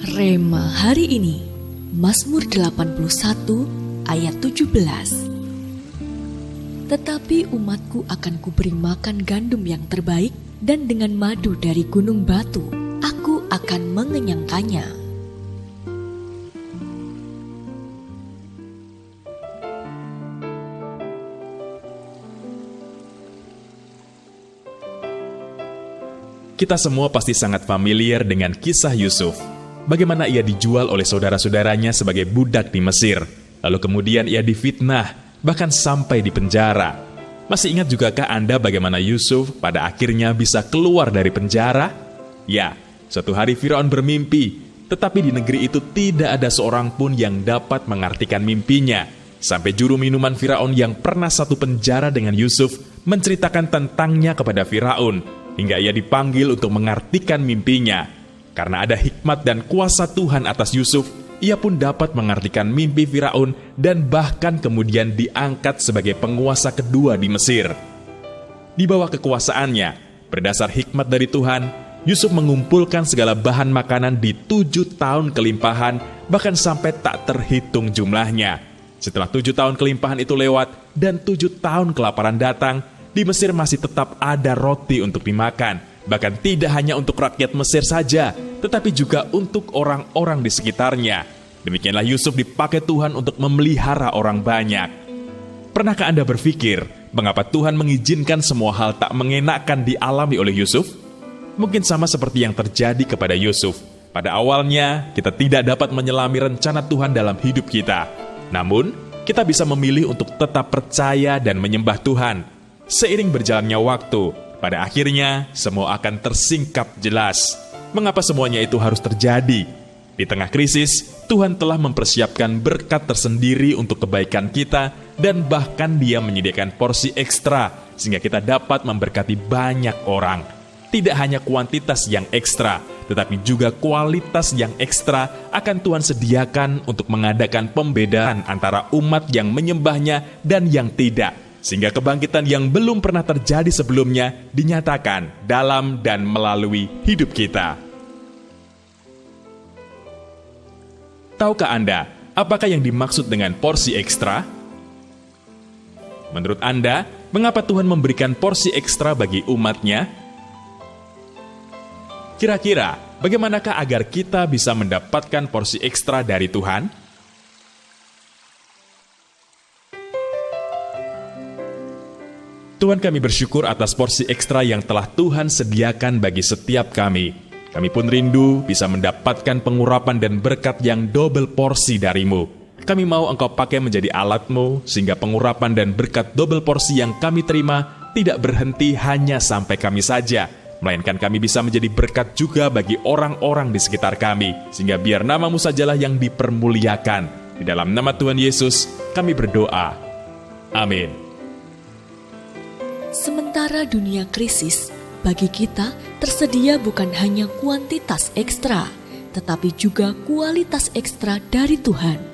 Rema hari ini, Mazmur 81 ayat 17. Tetapi umatku akan kuberi makan gandum yang terbaik, dan dengan madu dari gunung batu, aku akan mengenyangkannya. Kita semua pasti sangat familiar dengan kisah Yusuf. Bagaimana ia dijual oleh saudara-saudaranya sebagai budak di Mesir. Lalu kemudian ia difitnah, bahkan sampai di penjara. Masih ingat jugakah Anda bagaimana Yusuf pada akhirnya bisa keluar dari penjara? Ya, suatu hari Firaun bermimpi, tetapi di negeri itu tidak ada seorang pun yang dapat mengartikan mimpinya. Sampai juru minuman Firaun yang pernah satu penjara dengan Yusuf menceritakan tentangnya kepada Firaun, hingga ia dipanggil untuk mengartikan mimpinya. Karena ada hikmat dan kuasa Tuhan atas Yusuf, ia pun dapat mengartikan mimpi Firaun dan bahkan kemudian diangkat sebagai penguasa kedua di Mesir. Di bawah kekuasaannya, berdasar hikmat dari Tuhan, Yusuf mengumpulkan segala bahan makanan di 7 tahun kelimpahan, bahkan sampai tak terhitung jumlahnya. Setelah 7 tahun kelimpahan itu lewat dan 7 tahun kelaparan datang, di Mesir masih tetap ada roti untuk dimakan. Bahkan tidak hanya untuk rakyat Mesir saja, tetapi juga untuk orang-orang di sekitarnya. Demikianlah Yusuf dipakai Tuhan untuk memelihara orang banyak. Pernahkah Anda berpikir, mengapa Tuhan mengizinkan semua hal tak mengenakan dialami oleh Yusuf? Mungkin sama seperti yang terjadi kepada Yusuf. Pada awalnya, kita tidak dapat menyelami rencana Tuhan dalam hidup kita. Namun, kita bisa memilih untuk tetap percaya dan menyembah Tuhan. Seiring berjalannya waktu, pada akhirnya, semua akan tersingkap jelas. Mengapa semuanya itu harus terjadi? Di tengah krisis, Tuhan telah mempersiapkan berkat tersendiri untuk kebaikan kita, dan bahkan Dia menyediakan porsi ekstra, sehingga kita dapat memberkati banyak orang. Tidak hanya kuantitas yang ekstra, tetapi juga kualitas yang ekstra akan Tuhan sediakan untuk mengadakan pembedaan antara umat yang menyembahnya dan yang tidak. Sehingga kebangkitan yang belum pernah terjadi sebelumnya dinyatakan dalam dan melalui hidup kita. Tahukah Anda, apakah yang dimaksud dengan porsi ekstra? Menurut Anda, mengapa Tuhan memberikan porsi ekstra bagi umat-Nya? Kira-kira, bagaimanakah agar kita bisa mendapatkan porsi ekstra dari Tuhan? Tuhan, kami bersyukur atas porsi ekstra yang telah Tuhan sediakan bagi setiap kami. Kami pun rindu bisa mendapatkan pengurapan dan berkat yang double porsi dari-Mu. Kami mau Engkau pakai menjadi alat-Mu, sehingga pengurapan dan berkat double porsi yang kami terima tidak berhenti hanya sampai kami saja, melainkan kami bisa menjadi berkat juga bagi orang-orang di sekitar kami, sehingga biar nama-Mu sajalah yang dipermuliakan. Di dalam nama Tuhan Yesus, kami berdoa. Amin. Sementara dunia krisis, bagi kita tersedia bukan hanya kuantitas ekstra, tetapi juga kualitas ekstra dari Tuhan.